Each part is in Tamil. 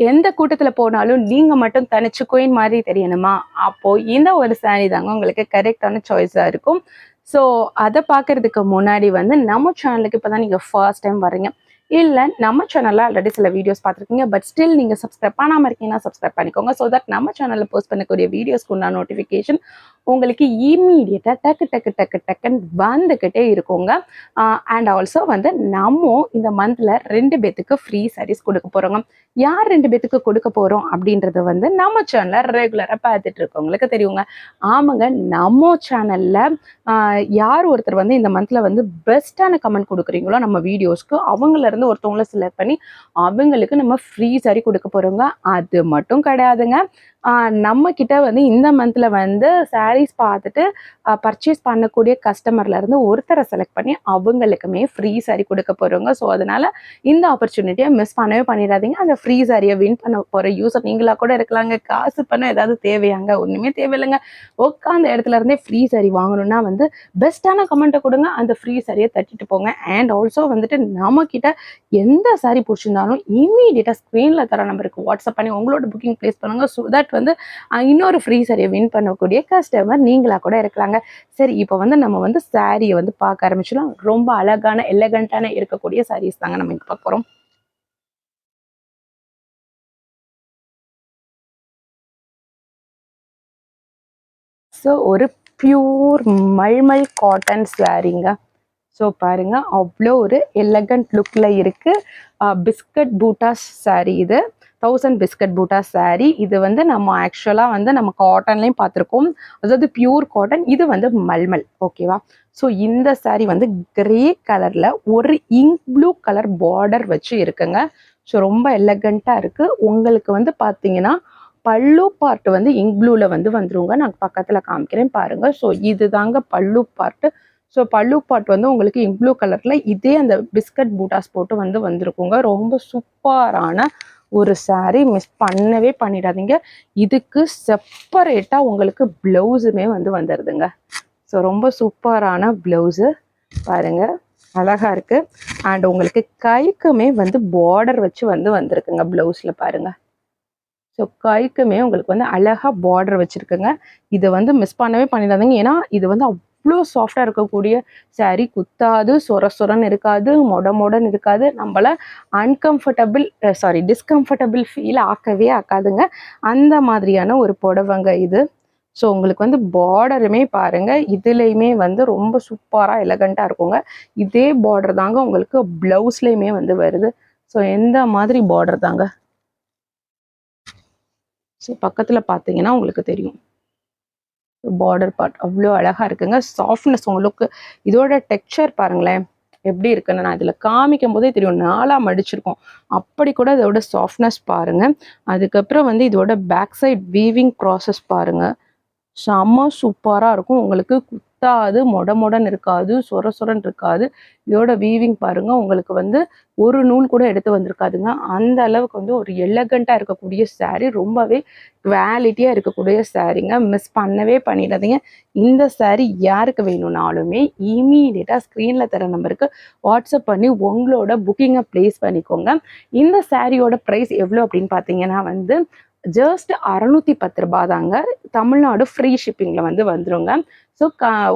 எந்த கூட்டத்துல போனாலும் நீங்க மட்டும் தனிச்சு குயின் மாதிரி தெரியணுமா? அப்போ இந்த ஒரு சாரி தாங்க உங்களுக்கு கரெக்டான சாய்ஸா இருக்கும். ஸோ அதை பார்க்கறதுக்கு முன்னாடி வந்து நம்ம சேனலுக்கு இப்போதான் நீங்க ஃபர்ஸ்ட் டைம் வர்றீங்க, இல்லை நம்ம சேனலில் ஆல்ரெடி சில வீடியோஸ் பார்த்துருக்கீங்க, பட் ஸ்டில் நீங்கள் சப்ஸ்கிரைப் பண்ணாமல் இருக்கீங்கன்னா சப்ஸ்கிரைப் பண்ணிக்கோங்க. ஸோ தட் நம்ம சேனலில் போஸ்ட் பண்ணக்கூடிய வீடியோஸ்க்கு உண்டான நோட்டிஃபிகேஷன் உங்களுக்கு இம்மீடியட்டாக டக்கு டக்கு டக்கு டக்குன்னு வந்துக்கிட்டே இருக்குங்க. அண்ட் ஆல்சோ வந்து நம்ம இந்த மந்தில் 2 பேத்துக்கு ஃப்ரீ சாரீஸ் கொடுக்க போகிறோங்க. யார் 2 பேத்துக்கு கொடுக்க போகிறோம் அப்படின்றது வந்து நம்ம சேனலில் ரெகுலராக பார்த்துட்டு இருக்கவங்களுக்கு தெரியுங்க. ஆமாங்க, நம்ம சேனலில் யார் ஒருத்தர் வந்து இந்த மந்தில் வந்து பெஸ்ட்டான கமெண்ட் கொடுக்குறீங்களோ நம்ம வீடியோஸ்க்கு, அவங்கள ஒருத்தவங்கள செலக்ட் பண்ணி அவங்களுக்கு நம்ம ஃப்ரீ சாரி கொடுக்க போகிறோங்க. அது மட்டும் கிடையாதுங்க, நம்ம கிட்ட வந்து இந்த மந்த்ல வந்து சாரீஸ் பார்த்துட்டு பர்ச்சேஸ் பண்ணக்கூடிய கஸ்டமர்ல இருந்து ஒருத்தரை செலக்ட் பண்ணி அவங்களுக்குமே ஃப்ரீ சாரி கொடுக்க போறோங்க. ஸோ அதனால இந்த ஆப்பர்ச்சுனிட்டியை மிஸ் பண்ணவே பண்ணிடாதீங்க. அந்த ஃப்ரீ சாரியை வின் பண்ண போற யூசர் நீங்களா கூட இருக்கலாங்க. காசு பண்ண ஏதாவது தேவையாங்க? ஒண்ணுமே தேவையில்லைங்க. உட்காந்த இடத்துல இருந்தே ஃப்ரீ சாரி வாங்கணும்னா வந்து பெஸ்ட்டான கமெண்ட்டை கொடுங்க, அந்த ஃப்ரீ சாரியை தட்டிட்டு போங்க. அண்ட் ஆல்சோ வந்துட்டு நம்ம கிட்ட எந்த சாரி பிடிச்சிருந்தாலும் இம்மீடியட்டா ஸ்க்ரீன்ல தர நம்பருக்கு வாட்ஸ்அப் பண்ணி உங்களோட புக்கிங் பிளேஸ் பண்ணுங்க. ஸோ தட் வந்து இன்னொரு ஃப்ரீ சாரியை வின் பண்ணக்கூடிய கஸ்டமர் நீங்களா கூட இருக்கலாங்க. சரி, இப்போ வந்து நம்ம வந்து சாரியை வந்து பார்க்க ஆரம்பிச்சிடலாம். ரொம்ப அழகான எலகண்டான இருக்கக்கூடிய சாரீஸ் தாங்க நம்ம இங்க பார்க்க போறோம். ஸோ ஒரு பியூர் மல்மல் காட்டன் சாரீங்க. ஸோ பாருங்க, அவ்வளோ ஒரு எலகண்ட் லுக்ல இருக்கு. பிஸ்கட் பூட்டாஸ் சாரீ இது. 1000 பிஸ்கட் பூட்டா சாரீ. இது வந்து நம்ம ஆக்சுவலாக வந்து நம்ம காட்டன்லையும் பார்த்துருக்கோம், அதாவது பியூர் காட்டன். இது வந்து மல்மல். ஓகேவா? ஸோ இந்த சாரீ வந்து கிரே கலர்ல ஒரு இங்க் ப்ளூ கலர் பார்டர் வச்சு இருக்குங்க. ஸோ ரொம்ப எலகண்ட்டாக இருக்கு. உங்களுக்கு வந்து பார்த்தீங்கன்னா பல்லு பார்ட் வந்து இங்க் ப்ளூல வந்து வந்துருங்க. நான் பக்கத்தில் காமிக்கிறேன் பாருங்க. ஸோ இது தாங்க பல்லு பார்ட்டு. ஸோ பல்லு பார்ட் வந்து உங்களுக்கு இங்க் ப்ளூ கலர்ல இதே அந்த பிஸ்கட் பூட்டாஸ் போட்டு வந்து வந்திருக்குங்க. ரொம்ப சூப்பரான ஒரு சாரீ, மிஸ் பண்ணவே பண்ணிடாதீங்க. இதுக்கு செப்பரேட்டாக உங்களுக்கு ப்ளவுஸுமே வந்து வந்துடுதுங்க. ஸோ ரொம்ப சூப்பரான ப்ளவுஸு பாருங்க, அழகா இருக்கு. அண்ட் உங்களுக்கு கைக்குமே வந்து பார்டர் வச்சு வந்து வந்திருக்குங்க ப்ளவுஸில் பாருங்க. ஸோ கைக்குமே உங்களுக்கு வந்து அழகாக பார்டர் வச்சுருக்குங்க. இதை வந்து மிஸ் பண்ணவே பண்ணிடாதீங்க. ஏன்னா இது வந்து அவ்வளோ சாஃப்டாக இருக்கக்கூடிய சாரீ. குத்தாது, சொர சொரன்னு இருக்காது, மொடன்னு இருக்காது, நம்மள டிஸ்கம்ஃபர்டபுள் ஃபீல் ஆக்கவே ஆக்காதுங்க. அந்த மாதிரியான ஒரு புடவைங்க இது. ஸோ உங்களுக்கு வந்து பார்டருமே பாருங்க, இதுலேயுமே வந்து ரொம்ப சூப்பராக எலகண்ட்டாக இருக்குங்க. இதே பார்டர் தாங்க உங்களுக்கு ப்ளவுஸ்லேயுமே வந்து வருது. ஸோ எந்த மாதிரி பார்டர் தாங்க. ஸோ பக்கத்தில் பார்த்தீங்கன்னா உங்களுக்கு தெரியும், பார்டர் பார்ட் அவ்வளோ அழகாக இருக்குங்க. சாஃப்ட்னஸ் உங்களுக்கு, இதோட டெக்ஸ்சர் பாருங்களேன் எப்படி இருக்குன்னு. நான் இதில் காமிக்கும் போதே தெரியும், நாளாக மடிச்சிருக்கோம். அப்படி கூட இதோட சாஃப்ட்னஸ் பாருங்கள். அதுக்கப்புறம் வந்து இதோட பேக் சைட் வீவிங் ப்ராசஸ் பாருங்கள், செம்ம சூப்பராக இருக்கும். உங்களுக்கு குத்தாது, மொடன்னு இருக்காது, சொரன்னு இருக்காது. இதோட வீவிங் பாருங்கள், உங்களுக்கு வந்து ஒரு நூல் கூட எடுத்து வந்திருக்காதுங்க. அந்த அளவுக்கு வந்து ஒரு எலகண்ட்டாக இருக்கக்கூடிய சாரீ, ரொம்பவே குவாலிட்டியாக இருக்கக்கூடிய சாரீங்க. மிஸ் பண்ணவே பண்ணிடாதீங்க. இந்த சாரீ யாருக்கு வேணும்னாலுமே இமீடியட்டாக ஸ்க்ரீனில் தர நம்பருக்கு வாட்ஸ்அப் பண்ணி உங்களோட புக்கிங்கை ப்ளேஸ் பண்ணிக்கோங்க. இந்த சாரியோட ப்ரைஸ் எவ்வளோ அப்படின்னு பார்த்தீங்கன்னா வந்து ஜஸ்ட் 610 ரூபா தாங்க. தமிழ்நாடு ஃப்ரீ ஷிப்பிங்கில் வந்து வந்துருங்க. ஸோ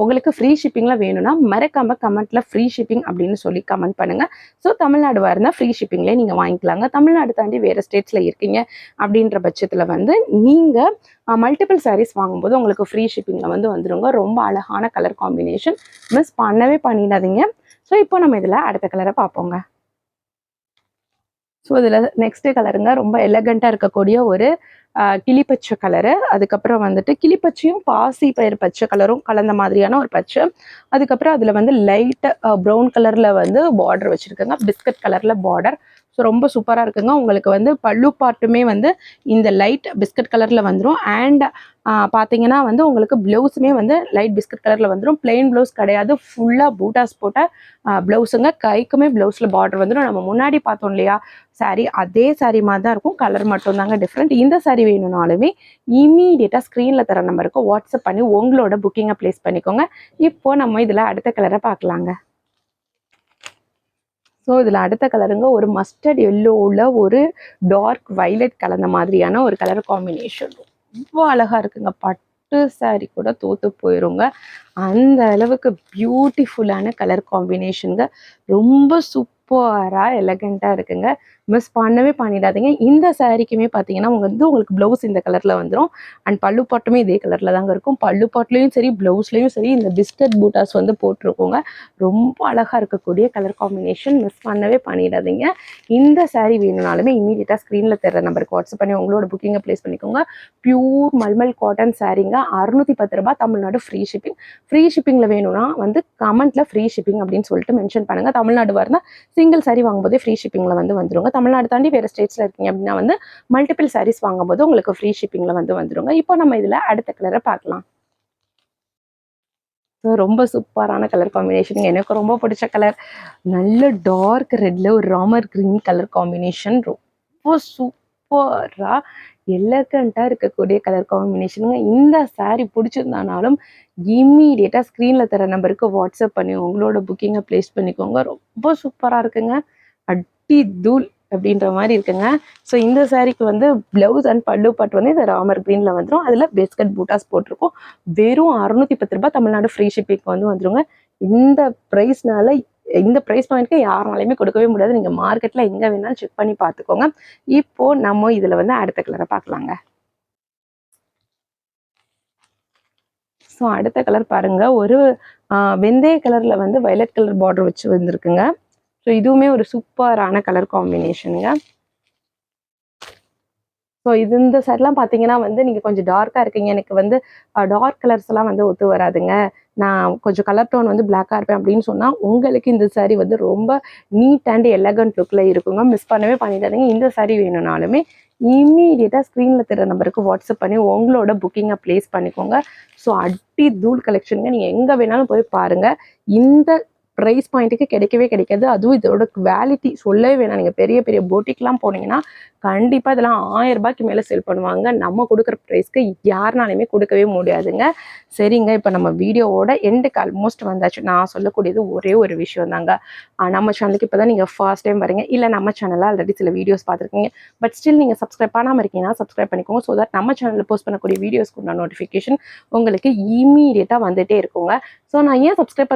உங்களுக்கு ஃப்ரீ ஷிப்பிங்கில் வேணும்னா மறக்காமல் கமெண்ட்டில் ஃப்ரீ ஷிப்பிங் அப்படின்னு சொல்லி கமெண்ட் பண்ணுங்கள். ஸோ தமிழ்நாடு இருந்தால் ஃப்ரீ ஷிப்பிங்லேயே நீங்கள் வாங்கிக்கலாங்க. தமிழ்நாடு தாண்டி வேறு ஸ்டேட்ஸில் இருக்கீங்க அப்படின்ற பட்சத்தில் வந்து நீங்கள் மல்டிபிள் சாரீஸ் வாங்கும்போது உங்களுக்கு ஃப்ரீ ஷிப்பிங்கில் வந்து வந்துருங்க. ரொம்ப அழகான கலர் காம்பினேஷன், மிஸ் பண்ணவே பண்ணிடாதீங்க. ஸோ இப்போ நம்ம இதில் அடுத்த கலரை பார்ப்போங்க. ஸோ இதில் நெக்ஸ்ட் கலருங்க, ரொம்ப எலகண்ட்டாக இருக்கக்கூடிய ஒரு கிளிப்பச்சை கலரு. அதுக்கப்புறம் வந்துட்டு கிளிப்பச்சையும் பாசி பயிர் பச்சை கலரும் கலந்த மாதிரியான ஒரு பச்சை. அதுக்கப்புறம் அதில் வந்து லைட் ப்ரௌன் கலரில் வந்து பார்டர் வச்சுருக்குங்க, பிஸ்கட் கலரில் பார்டர். ஸோ ரொம்ப சூப்பராக இருக்குங்க. உங்களுக்கு வந்து பல்லு பார்ட்டுமே வந்து இந்த லைட் பிஸ்கட் கலரில் வந்துடும். அண்ட் பார்த்தீங்கன்னா வந்து உங்களுக்கு ப்ளவுஸுமே வந்து லைட் பிஸ்கட் கலரில் வந்துடும். பிளெயின் ப்ளவுஸ் கிடையாது, ஃபுல்லாக பூட்டாஸ் போட்ட ப்ளவுஸுங்க. கைக்குமே ப்ளவுஸில் பார்டர் வந்துடும். நம்ம முன்னாடி பார்த்தோம் இல்லையா சாரீ, அதே சாரீ மாதிரி தான் இருக்கும், கலர் மட்டும் தாங்க டிஃப்ரெண்ட். இந்த சாரீ வேணும்னாலுமே இமீடியட்டாக ஸ்க்ரீனில் தர நம்பருக்கு வாட்ஸ்அப் பண்ணி உங்களோட புக்கிங்கை ப்ளேஸ் பண்ணிக்கோங்க. இப்போ நம்ம இதில் அடுத்த கலரை பார்க்கலாங்க. ஸோ இதில் அடுத்த கலருங்க ஒரு மஸ்டர்ட் எல்லோவில் ஒரு டார்க் வைலட் கலந்த மாதிரியான ஒரு கலர் காம்பினேஷன். ரொம்ப அழகாக இருக்குங்க. பட்டு சாரீ கூட தோற்று போயிருங்க. அந்த அளவுக்கு பியூட்டிஃபுல்லான கலர் காம்பினேஷனுங்க. ரொம்ப சூப்பராக எலகண்ட்டாக இருக்குங்க. மிஸ் பண்ணவே பண்ணிடாதீங்க. இந்த சாரீக்குமே பார்த்தீங்கன்னா உங்களுக்கு ப்ளவுஸ் இந்த கலரில் வந்துடும். அண்ட் பல்லு பாட்டுமே இதே கலரில் தாங்க இருக்கும். பல்லு பாட்டுலேயும் சரி ப்ளவுஸ்லேயும் சரி இந்த பிஸ்கட் பூட்டாஸ் வந்து போட்டிருக்கோங்க. ரொம்ப அழகாக இருக்கக்கூடிய கலர் காம்பினேஷன். மிஸ் பண்ணவே பண்ணிடாதீங்க. இந்த சாரீ வேணும்னாலுமே இமீடியட்டாக ஸ்க்ரீனில் தர நம்பருக்கு வாட்ஸ்அப் பண்ணி உங்களோட புக்கிங்கை ப்ளேஸ் பண்ணிக்கோங்க. பியூர் மல்மல் காட்டன் சாரீங்க. 610 ரூபாய். Tamil Nadu free shipping. ஃப்ரீ ஷிப்பிங்கில் வேணும்னா வந்து கமெண்ட்டில் ஃப்ரீ ஷிப்பிங் அப்படின்னு சொல்லிட்டு மென்ஷன் பண்ணுங்கள். தமிழ்நாடு வரனா சிங்கிள் சாரீ வாங்கும்போதே ஃப்ரீ ஷிப்பிங்கில் வந்து வந்துருங்க. தமிழ்நாடு தாண்டி வேறு ஸ்டேட்ஸில் இருக்கீங்க அப்படின்னா வந்து மல்டிபிள் சாரீஸ் வாங்கும்போது உங்களுக்கு ஃப்ரீ ஷிப்பிங்கில் வந்து வந்துருங்க. இப்போ நம்ம இதில் அடுத்த கலரை பார்க்கலாம். ரொம்ப சூப்பரான கலர் காம்பினேஷன். எனக்கு ரொம்ப பிடிச்ச கலர் நல்ல டார்க் ரெட்ல ஒரு ராமர் கிரீன் கலர் காம்பினேஷன். ரொம்ப சூப்பராக எலகண்ட்டாக இருக்கக்கூடிய கலர் காம்பினேஷனுங்க. இந்த சாரீ பிடிச்சிருந்தானாலும் இம்மீடியட்டாக ஸ்க்ரீனில் தர நம்பருக்கு வாட்ஸ்அப் பண்ணி உங்களோட புக்கிங்கை ப்ளேஸ் பண்ணிக்கோங்க. ரொம்ப சூப்பராக இருக்குங்க. அட்டி தூள் அப்படின்ற மாதிரி இருக்குங்க. ஸோ இந்த சாரீக்கு வந்து ப்ளவுஸ் அண்ட் பல்லு பாட்டு வந்து இந்த ராமர் க்ரீனில் வந்துடும். அதில் பிஸ்கட் பூட்டாஸ் போட்டிருக்கோம். வெறும் 610 ரூபாய். தமிழ்நாடு ஃப்ரீ ஷிப்பிங் வந்து வந்துருங்க. இந்த ப்ரைஸ்னால இந்த ப்ரைஸ் பாயிண்ட்க்கு யாருனாலையுமே கொடுக்கவே முடியாது. நீங்கள் மார்க்கெட்டில் எங்கே வேணாலும் செக் பண்ணி பார்த்துக்கோங்க. இப்போது நம்ம இதில் வந்து அடுத்த கலரை பார்க்கலாங்க. ஸோ அடுத்த கலர் பாருங்கள். ஒரு வெந்தய கலரில் வந்து வயலட் கலர் பார்டர் வச்சு வந்துருக்குங்க. ஸோ இதுவுமே ஒரு சூப்பரான கலர் காம்பினேஷனுங்க. ஸோ இந்த சைட்லாம் பார்த்தீங்கன்னா வந்து நீங்கள் கொஞ்சம் டார்க்காக இருக்கீங்க, எனக்கு வந்து டார்க் கலர்ஸ்லாம் வந்து ஒத்து வராதுங்க, நான் கொஞ்சம் கலர் டோன் வந்து பிளாக்காக இருப்பேன் அப்படின்னு சொன்னால் உங்களுக்கு இந்த சாரீ வந்து ரொம்ப நீட் அண்ட் எலகண்ட் லுக்கில் இருக்குங்க. மிஸ் பண்ணவே பண்ணிடாதீங்க. இந்த சாரீ வேணும்னாலுமே இம்மீடியட்டாக ஸ்க்ரீனில் தர நம்பருக்கு வாட்ஸ்அப் பண்ணி உங்களோட புக்கிங்கை ப்ளேஸ் பண்ணிக்கோங்க. ஸோ அட்டி தூள் கலெக்ஷனுங்க. நீங்கள் எங்கே வேணாலும் போய் பாருங்கள். இந்த ப்ரைஸ் பாயிண்ட்டுக்கு கிடைக்கவே கிடைக்காது. அதுவும் இதோட குவாலிட்டி சொல்லவே வேணாம். நீங்கள் பெரிய பெரிய போட்டிக்லாம் போனீங்கன்னா கண்டிப்பாக இதெல்லாம் 1000 ரூபாய்க்கு மேலே சேல் பண்ணுவாங்க. நம்ம கொடுக்குற ப்ரைஸ்க்கு யாருனாலுமே கொடுக்கவே முடியாதுங்க. சரிங்க, இப்போ நம்ம வீடியோவோட எண்டுக்கு ஆல்மோஸ்ட் வந்தாச்சு. நான் சொல்லக்கூடியது ஒரே ஒரு விஷயம் தாங்க. நம்ம சேனலுக்கு இப்போ தான் நீங்கள் ஃபர்ஸ்ட் டைம் வரீங்க, இல்லை நம்ம சேனலில் ஆல்ரெடி சில வீடியோஸ் பார்த்துருக்கீங்க, பட் ஸ்டில் நீங்கள் சப்ஸ்கிரைப் பண்ணாமல் இருக்கீங்கன்னா சப்ஸ்கிரைப் பண்ணிக்கோங்க. ஸோ தட் நம்ம சேனலில் போஸ்ட் பண்ணக்கூடிய வீடியோஸ்க்கு உண்டான நோட்டிஃபிகேஷன் உங்களுக்கு இமீடியட்டாக வந்துகிட்டே இருக்குங்க. ஸோ நான் ஏன் சப்ஸ்கிரைப்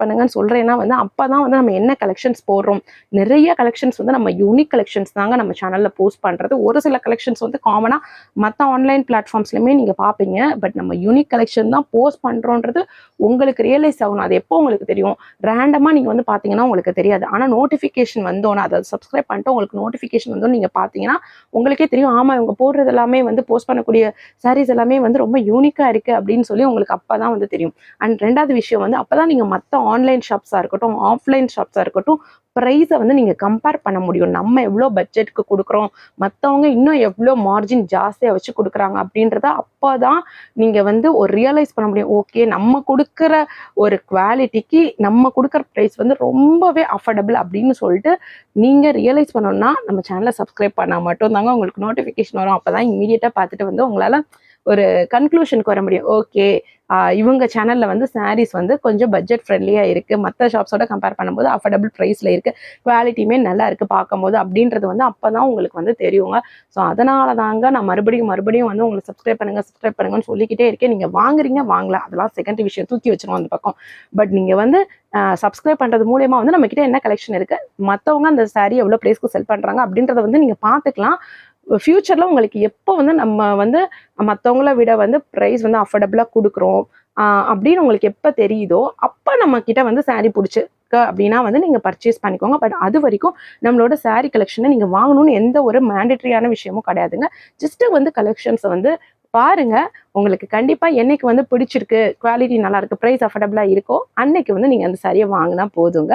பண்ணுங்கன்னு சொல்கிறேன்னா வந்து அப்போ தான் வந்து நம்ம என்ன கலெக்ஷன்ஸ் போடுறோம், நிறைய கலெக்ஷன்ஸ் வந்து நம்ம யூனிக் கலெக்ஷன்ஸ் தாங்க நம்ம சேனலில் போஸ்ட் பண்ணுறது. ஒரு சில கலெக்ஷன்ஸ் வந்து காமனாக மற்ற ஆன்லைன் பிளாட்ஃபார்ம்ஸ்லையுமே நீங்கள் பார்ப்பீங்க. பட் நம்ம யூனிக் கலெக்ஷன் தான் போஸ்ட் பண்ணுறோன்றது உங்களுக்கு ரியலைஸ் ஆகணும். அது எப்போ உங்களுக்கு தெரியும்? ரேண்டமாக நீங்கள் வந்து பார்த்தீங்கன்னா உங்களுக்கு தெரியாது. ஆனால் நோட்டிஃபிகேஷன் வந்தோன்னா, அதை சப்ஸ்கிரைப் பண்ணிட்டு உங்களுக்கு நோட்டிஃபிகேஷன் வந்தோன்னு நீங்கள் பார்த்தீங்கன்னா உங்களுக்கே தெரியும். ஆமாம், இவங்க போடுறது எல்லாமே வந்து போஸ்ட் பண்ணக்கூடிய சாரீஸ் எல்லாமே வந்து ரொம்ப யூனிக்காக இருக்குது அப்படின்னு சொல்லி உங்களுக்கு அப்போ தான் வந்து தெரியும். அண்ட் ரெண்டாவது விஷயம் வந்து அப்போ தான் நீங்கள் மற்ற ஆன்லைன் ஷாப்ஸாக இருக்கட்டும், ஆஃப்லைன் ஷாப்ஸாக இருக்கட்டும், ப்ரைஸை வந்து நீங்கள் கம்பேர் பண்ண முடியும். நம்ம எவ்வளோ பட்ஜெட்டுக்கு கொடுக்குறோம், மற்றவங்க இன்னும் எவ்வளோ மார்ஜின் ஜாஸ்தியாக வச்சு கொடுக்குறாங்க அப்படின்றத அப்போ தான் நீங்கள் வந்து ஒரு ரியலைஸ் பண்ண முடியும். ஓகே, நம்ம கொடுக்குற ஒரு குவாலிட்டிக்கு நம்ம கொடுக்குற ப்ரைஸ் வந்து ரொம்பவே அஃபோர்டபுள் அப்படின்னு சொல்லிட்டு நீங்கள் ரியலைஸ் பண்ணணும்னா நம்ம சேனலை சப்ஸ்கிரைப் பண்ணால் மட்டும்தாங்க உங்களுக்கு நோட்டிஃபிகேஷன் வரும். அப்போ தான் இமீடியட்டாக பார்த்துட்டு வந்து உங்களால் ஒரு கன்க்ளூஷனுக்கு வர முடியும். ஓகே, இவங்க சேனலில் வந்து சாரீஸ் வந்து கொஞ்சம் பட்ஜெட் ஃப்ரெண்ட்லியாக இருக்குது, மற்ற ஷாப்ஸோட கம்பேர் பண்ணும்போது அஃபோர்டபுள் ப்ரைஸில் இருக்குது, குவாலிட்டியுமே நல்லா இருக்குது பார்க்கும்போது அப்படின்றது வந்து அப்போ தான் உங்களுக்கு வந்து தெரியுங்க. ஸோ அதனால தாங்க நான் மறுபடியும் வந்து உங்களுக்கு சப்ஸ்கிரைப் பண்ணுங்கன்னு சொல்லிக்கிட்டே இருக்கேன். நீங்கள் வாங்குறீங்க, வாங்கலாம், அதெல்லாம் செகண்ட் விஷயம், தூக்கி வச்சிருவோம் அந்த பக்கம். பட் நீங்கள் வந்து சப்ஸ்கிரைப் பண்ணுறது மூலயமா வந்து நம்மக்கிட்ட என்ன கலெக்ஷன் இருக்குது, மற்றவங்க அந்த சாரீ எவ்வளோ ப்ரைஸ்க்கு செல் பண்ணுறாங்க அப்படின்றத வந்து நீங்கள் பார்த்துக்கலாம். ஃப்யூச்சரில் உங்களுக்கு எப்போ வந்து நம்ம வந்து மற்றவங்கள விட வந்து ப்ரைஸ் வந்து அஃபோர்டபுளாக கொடுக்குறோம் அப்படின்னு உங்களுக்கு எப்போ தெரியுதோ அப்போ நம்மக்கிட்ட வந்து சாரீ பிடிச்சி அப்படின்னா வந்து நீங்கள் பர்ச்சேஸ் பண்ணிக்கோங்க. பட் அது வரைக்கும் நம்மளோட சாரீ கலெக்ஷனை நீங்கள் வாங்கணும்னு எந்த ஒரு மேண்டேட்ரியான விஷயமும் கிடையாதுங்க. ஜஸ்ட்டு வந்து கலெக்ஷன்ஸை வந்து பாருங்க, உங்களுக்கு கண்டிப்பாக என்னைக்கு வந்து பிடிச்சிருக்கு, குவாலிட்டி நல்லா இருக்குது, ப்ரைஸ் அஃபோர்டபுளாக இருக்கோ அன்னைக்கு வந்து நீங்கள் அந்த சாரியை வாங்கினா போதுங்க.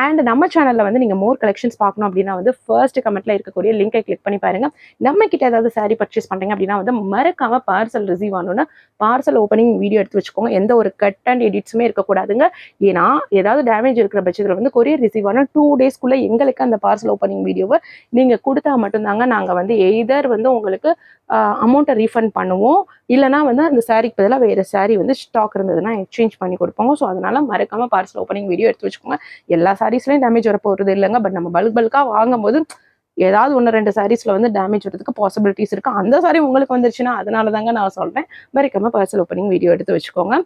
அண்ட் நம்ம சேனலில் வந்து நீங்கள் மோர் கலெக்ஷன்ஸ் பார்க்கணும் அப்படின்னா வந்து ஃபர்ஸ்ட் கமெண்ட்டில் இருக்கக்கூடிய லிங்கை கிளிக் பண்ணி பாருங்கள். நம்ம கிட்ட ஏதாவது சாரீ பர்ச்சேஸ் பண்ணுறீங்க அப்படின்னா வந்து மறக்காமல் பார்சல் ரிசீவ் ஆகணும்னா பார்சல் ஓப்பனிங் வீடியோ எடுத்து வச்சுக்கோங்க. எந்த ஒரு கட் அண்ட் எடிட்ஸுமே இருக்கக்கூடாதுங்க. ஏன்னா ஏதாவது டேமேஜ் இருக்கிற பட்சத்தில் வந்து கொரியர் ரிசீவ் ஆனால் 2 டேஸ்க்குள்ளே எங்களுக்கு அந்த பார்சல் ஓப்பனிங் வீடியோவை நீங்கள் கொடுத்தா மட்டும்தாங்க நாங்கள் வந்து எய்தர் வந்து உங்களுக்கு அமௌண்ட்டை ரீஃபண்ட் பண்ணுவோம், இல்லை இல்லைனா வந்து அந்த சாரீக்கு பதிலாக வேறு சாரீ வந்து ஸ்டாக் இருந்ததுன்னா எக்ஸ்சேஞ்ச் பண்ணி கொடுப்போங்க. ஸோ அதனால் மறக்காமல் பார்சல் ஓப்பனிங் வீடியோ எடுத்து வச்சுக்கோங்க. எல்லா சாரீஸ்லையும் டேமேஜ் வர போகிறது இல்லைங்க. பட் நம்ம பல்காக வாங்கும்போது ஏதாவது 1-2 சாரீஸில் வந்து டேமேஜ் வரதுக்கு பாசிபிலிட்டிஸ் இருக்குது. அந்த சாரீ உங்களுக்கு வந்துருச்சுன்னா அதனால தாங்க நான் சொல்கிறேன். மறக்காமல் பார்சல் ஓப்பனிங் வீடியோ எடுத்து வச்சுக்கோங்க.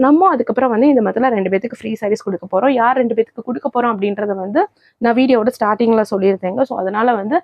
நம்ம அதுக்கப்புறம் வந்து இந்த மத்தியில் 2 பேத்துக்கு ஃப்ரீ சாரீஸ் கொடுக்க போகிறோம். யார் 2 பேத்துக்கு கொடுக்க போகிறோம் அப்படின்றத வந்து நான் வீடியோவோட ஸ்டார்டிங்கில் சொல்லியிருந்தேங்க. ஸோ அதனால் வந்து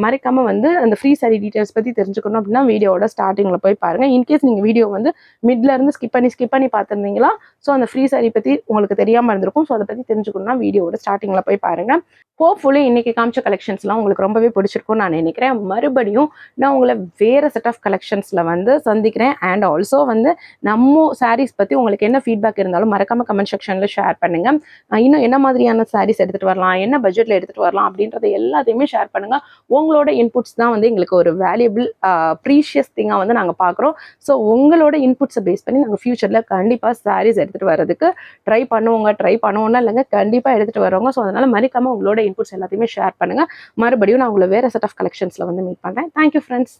மறக்காமல் வந்து அந்த ஃப்ரீ சாரீ டீட்டெயில்ஸ் பற்றி தெரிஞ்சுக்கணும் அப்படின்னா வீடியோவோட ஸ்டார்டிங்கில் போய் பாருங்கள். இன்கேஸ் நீங்கள் வீடியோ வந்து மிட்லேருந்து ஸ்கிப் பண்ணி பார்த்துருந்தீங்களா, ஸோ அந்த ஃப்ரீ சாரீ பற்றி உங்களுக்கு தெரியாமல் இருந்திருக்கும். ஸோ அதை பற்றி தெரிஞ்சுக்கணும்னா வீடியோவோட ஸ்டார்டிங்கில் போய் பாருங்கள். ஹோப்ஃபுல்லி இன்னைக்கு காமிச்ச கலெக்ஷன்ஸ்லாம் உங்களுக்கு ரொம்பவே பிடிச்சிருக்கும்னு நான் நினைக்கிறேன். மறுபடியும் நான் உங்களை வேறு செட் ஆஃப் கலெக்ஷன்ஸில் வந்து சந்திக்கிறேன். அண்ட் ஆல்சோ வந்து நம்ம சாரீஸ் பற்றி உங்களுக்கு என்ன ஃபீட்பேக் இருந்தாலும் மறக்காமல் கமெண்ட் செக்ஷனில் ஷேர் பண்ணுங்கள். இன்னும் என்ன மாதிரியான சாரீஸ் எடுத்துகிட்டு வரலாம், என்ன பட்ஜெட்டில் எடுத்துகிட்டு வரலாம் அப்படின்றத எல்லாத்தையுமே ஷேர் பண்ணுங்கள். உங்களோட இன்புட்ஸ் தான் வந்து எங்களுக்கு ஒரு வேல்யூபிள் ப்ரீஷியஸ் திங்காக வந்து நாங்கள் பார்க்குறோம். ஸோ உங்களோட இன்புட்ஸை பேஸ் பண்ணி நாங்கள் ஃப்யூச்சரில் கண்டிப்பாக சாரீஸ் எடுத்துகிட்டு வர்றதுக்கு ட்ரை பண்ணுவோம்னா இல்லைங்க, கண்டிப்பாக எடுத்துகிட்டு வருவாங்க. ஸோ அதனால் மறக்காமல் உங்களோட இன்புட்ஸ் எல்லாத்தையுமே ஷேர் பண்ணுங்கள். மறுபடியும் நான் உங்களை வேறு செட் ஆஃப் கலெக்ஷன்ஸில் வந்து மீட் பண்ணுறேன். Thank you friends.